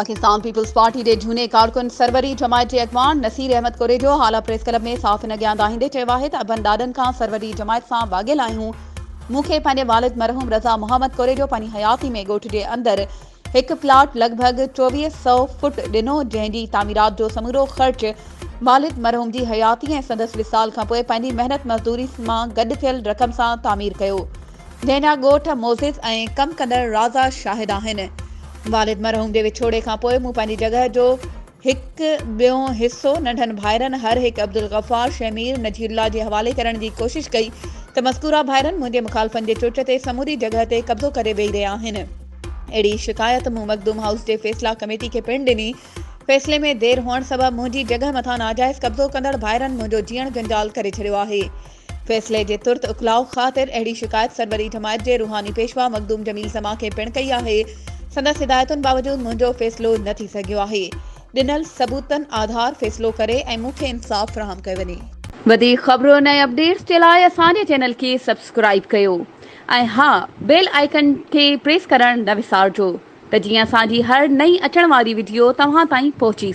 Pakistan peoples party के झूने कारकुन सरवरी जमायत के अगवान नसीर अहमद कुरेजो हाला प्रेस क्लब में साफ़ इन ॻाल्हि आंदे चयो आहे त अबन ॾाॾनि खां सरवरी जमायत सां वाॻियल आहियूं। मूंखे पंहिंजे वालिद मरहूम रज़ा मोहम्मद कुरेजो पंहिंजी हयाती में ॻोठ जे अंदरि हिकु प्लाट लॻभॻि 2400 फुट ॾिनो, जंहिंजी तामीरात जो समूरो ख़र्च वालिद मरहूम जी हयाती ऐं संदसि विसाल खां पोइ पंहिंजी महिनत मज़दूरी मां गॾु थियल रक़म सां तामीर कयो, जंहिंजा ॻोठ मोज़िज़ ऐं कमु कंदड़ राज़ा शाहिद आहिनि। वालिद मरहूम जे विछोड़े खां पोइ मूं पंहिंजी जॻह जो हिकु ॿियो हिसो नंढनि भाइरनि हर हिकु अब्दुल गफ़ार, शमीर, नजीरुल्लाह जे हवाले करण जी कोशिश कई त मज़कूरा भाइरनि मुंहिंजे मुखालफ़नि जे चोच ते समूरी जॻह ते कब्ज़ो करे वेही रहिया आहिनि। अहिड़ी शिकायत मूं मखदूम हाउस जे फ़ैसिला कमेटी खे पिणु ॾिनी। फ़ैसिले में देर हुअण सबबि मुंहिंजी जॻह मथां नाजाइज़ कब्ज़ो कंदड़ भाइरनि मुंहिंजो जीअण जंजाल करे छॾियो आहे। फ़ैसिले जे तुर्त इख़्लाउ ख़ातिर अहिड़ी शिकायत सरवरी जमायत जे रूहानी पेशवा मखदूम जमील समा खे पिणु कई आहे। संदसि हिदायतुनि बावजूदि मुंहिंजो फ़ैसिलो न थी सघियो आहे। ॾिनल सबूतनि आधार फ़ैसिलो करे ऐं मूंखे इंसाफ़ फ़राहम कयो वञे। वधीक ख़बरुनि ऐं अपडेट्स जे लाइ असांजे चैनल खे सब्सक्राइब कयो ऐं हा, बेल आइकन खे प्रेस करणु न विसारिजो त जीअं असांजी हर नई अचण वारी वीडियो तव्हां ताईं पहुची